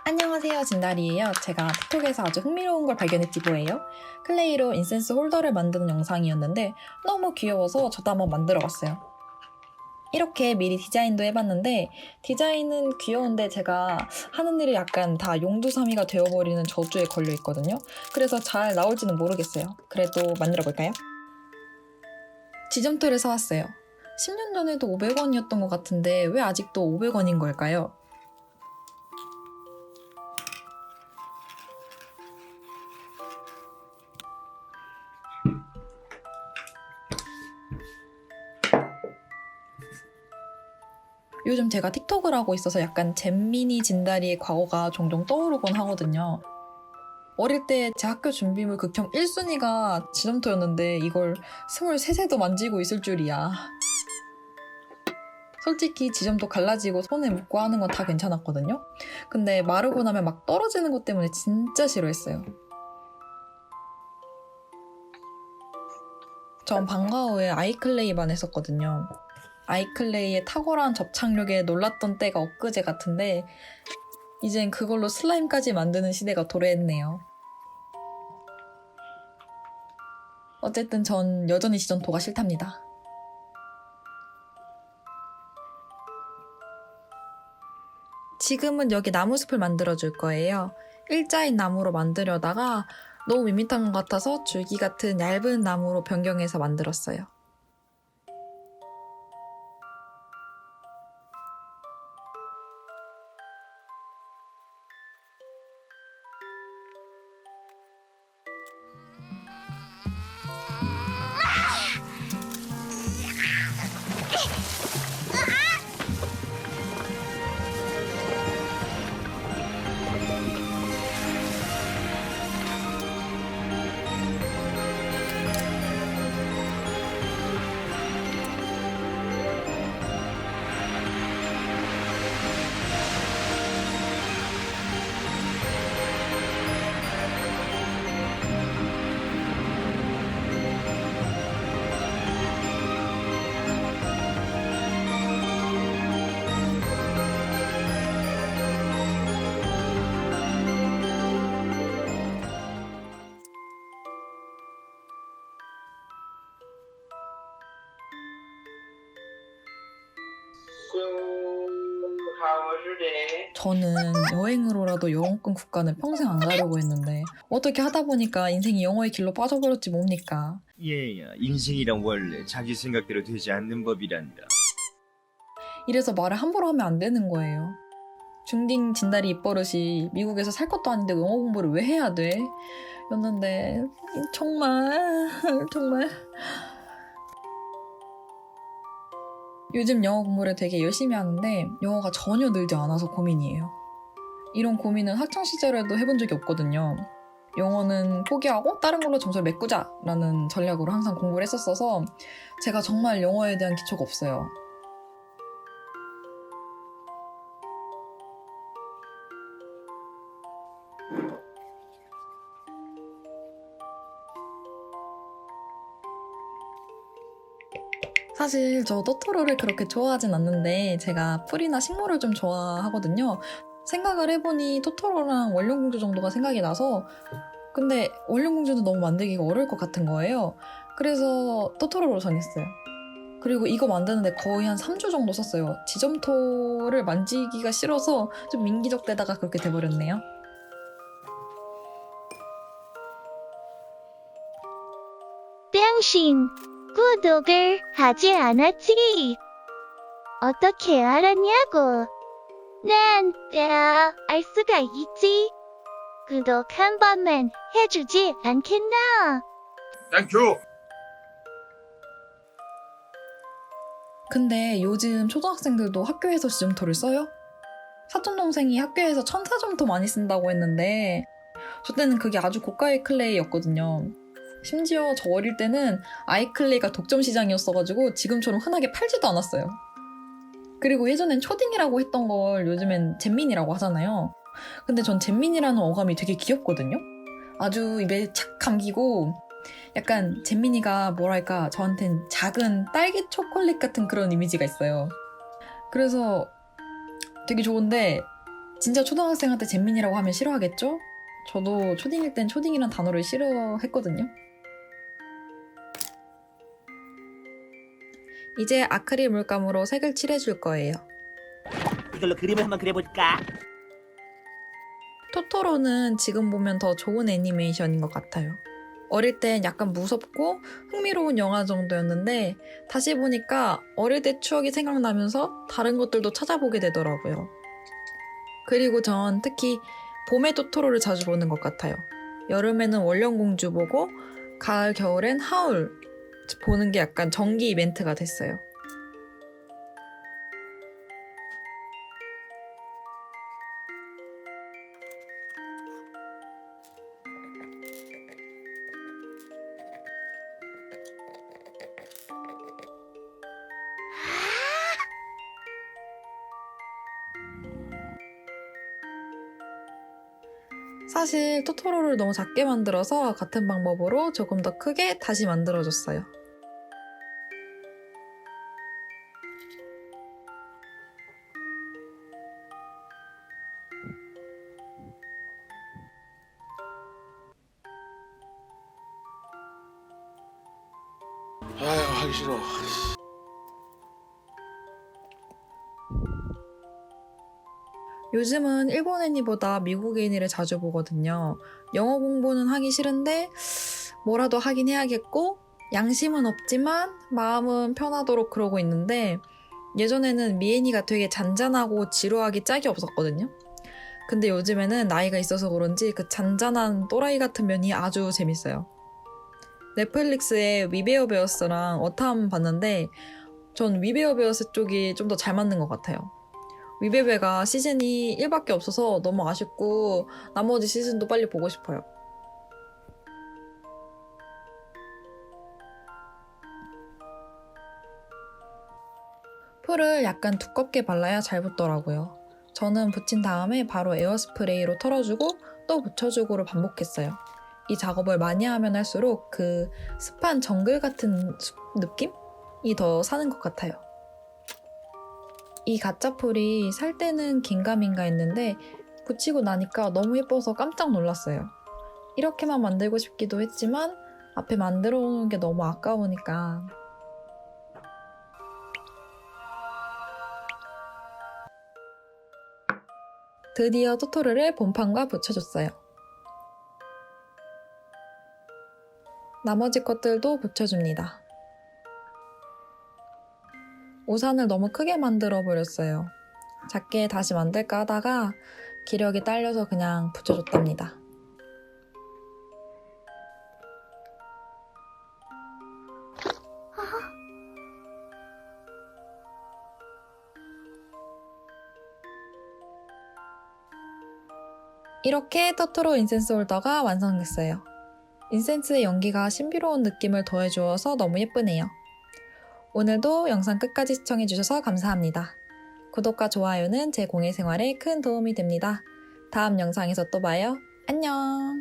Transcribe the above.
안녕하세요, 진달이에요. 제가 틱톡에서 아주 흥미로운 걸 발견했지 뭐예요? 클레이로 인센스 홀더를 만드는 영상이었는데 너무 귀여워서 저도 한번 만들어봤어요. 이렇게 미리 디자인도 해봤는데 디자인은 귀여운데 제가 하는 일이 약간 다 용두사미가 되어버리는 저주에 걸려있거든요. 그래서 잘 나올지는 모르겠어요. 그래도 만들어볼까요? 지점토를 사왔어요. 10년 전에도 500원이었던 것 같은데 왜 아직도 500원인 걸까요? 요즘 제가 틱톡을 하고 있어서 약간 잼민이 진다리의 과거가 종종 떠오르곤 하거든요. 어릴 때 제 학교 준비물 극혐 1순위가 지점토였는데 이걸 23세도 만지고 있을 줄이야. 솔직히 지점토 갈라지고 손에 묻고 하는 건 다 괜찮았거든요. 근데 마르고 나면 막 떨어지는 것 때문에 진짜 싫어했어요. 전 방과 후에 아이클레이만 했었거든요. 아이클레이의 탁월한 접착력에 놀랐던 때가 엊그제 같은데 이젠 그걸로 슬라임까지 만드는 시대가 도래했네요. 어쨌든 전 여전히 지점토가 싫답니다. 지금은 여기 나무숲을 만들어줄 거예요. 일자인 나무로 만들려다가 너무 밋밋한 것 같아서 줄기 같은 얇은 나무로 변경해서 만들었어요. 저는 여행으로라도 영어권 국가는 평생 안 가려고 했는데 어떻게 하다 보니까 인생이 영어의 길로 빠져버렸지 뭡니까. 얘야, 인생이란 원래 자기 생각대로 되지 않는 법이란다. 이래서 말을 함부로 하면 안 되는 거예요. 중딩 진다리 입버릇이 미국에서 살 것도 아닌데 영어 공부를 왜 해야 돼? 였는데 정말 요즘 영어 공부를 되게 열심히 하는데 영어가 전혀 늘지 않아서 고민이에요. 이런 고민은 학창시절에도 해본 적이 없거든요. 영어는 포기하고 다른 걸로 점수를 메꾸자 라는 전략으로 항상 공부를 했었어서 제가 정말 영어에 대한 기초가 없어요. 사실 저 토토로를 그렇게 좋아하진 않는데 제가 풀이나 식물을 좀 좋아하거든요. 생각을 해보니 토토로랑 원룡공주 정도가 생각이 나서 근데 원룡공주는 너무 만들기가 어려울 것 같은 거예요. 그래서 토토로로 정했어요. 그리고 이거 만드는데 거의 한 3주 정도 썼어요. 지점토를 만지기가 싫어서 좀 민기적대다가 그렇게 돼버렸네요. 당신 구독을 하지 않았지? 어떻게 알았냐고? 난 알 수가 있지. 구독 한 번만 해주지 않겠나? 땡큐! 근데 요즘 초등학생들도 학교에서 지점토를 써요? 사촌동생이 학교에서 천사점토 많이 쓴다고 했는데 저 때는 그게 아주 고가의 클레이였거든요. 심지어 저 어릴 때는 아이클레이가 독점 시장이었어가지고 지금처럼 흔하게 팔지도 않았어요. 그리고 예전엔 초딩이라고 했던 걸 요즘엔 잼민이라고 하잖아요. 근데 전 잼민이라는 어감이 되게 귀엽거든요. 아주 입에 착 감기고 약간 잼민이가 뭐랄까 저한텐 작은 딸기 초콜릿 같은 그런 이미지가 있어요. 그래서 되게 좋은데 진짜 초등학생한테 잼민이라고 하면 싫어하겠죠? 저도 초딩일 땐 초딩이란 단어를 싫어했거든요. 이제 아크릴 물감으로 색을 칠해줄 거예요. 이걸로 그림을 한번 그려볼까? 토토로는 지금 보면 더 좋은 애니메이션인 것 같아요. 어릴 땐 약간 무섭고 흥미로운 영화 정도였는데 다시 보니까 어릴 때 추억이 생각나면서 다른 것들도 찾아보게 되더라고요. 그리고 전 특히 봄에 토토로를 자주 보는 것 같아요. 여름에는 원령공주 보고 가을, 겨울엔 하울 보는 게 약간 정기 이벤트가 됐어요. 사실 토토로를 너무 작게 만들어서 같은 방법으로 조금 더 크게 다시 만들어줬어요. 아유 하기 싫어. 요즘은 일본 애니보다 미국 애니를 자주 보거든요. 영어 공부는 하기 싫은데 뭐라도 하긴 해야겠고 양심은 없지만 마음은 편하도록 그러고 있는데 예전에는 미애니가 되게 잔잔하고 지루하기 짝이 없었거든요. 근데 요즘에는 나이가 있어서 그런지 그 잔잔한 또라이 같은 면이 아주 재밌어요. 넷플릭스에 위베어 베어스랑 어탐 봤는데 전 위베어 베어스 쪽이 좀 더 잘 맞는 것 같아요. 위베베가 시즌이 1밖에 없어서 너무 아쉽고 나머지 시즌도 빨리 보고 싶어요. 풀을 약간 두껍게 발라야 잘 붙더라고요. 저는 붙인 다음에 바로 에어스프레이로 털어주고 또 붙여주고를 반복했어요. 이 작업을 많이 하면 할수록 그 습한 정글 같은 느낌이 더 사는 것 같아요. 이 가짜풀이 살 때는 긴가민가 했는데 붙이고 나니까 너무 예뻐서 깜짝 놀랐어요. 이렇게만 만들고 싶기도 했지만 앞에 만들어 놓은 게 너무 아까우니까. 드디어 토토로를 본판과 붙여줬어요. 나머지 것들도 붙여줍니다. 우산을 너무 크게 만들어 버렸어요. 작게 다시 만들까 하다가 기력이 딸려서 그냥 붙여줬답니다. 이렇게 토토로 인센스 홀더가 완성됐어요. 인센스의 연기가 신비로운 느낌을 더해주어서 너무 예쁘네요. 오늘도 영상 끝까지 시청해주셔서 감사합니다. 구독과 좋아요는 제 공예 생활에 큰 도움이 됩니다. 다음 영상에서 또 봐요. 안녕!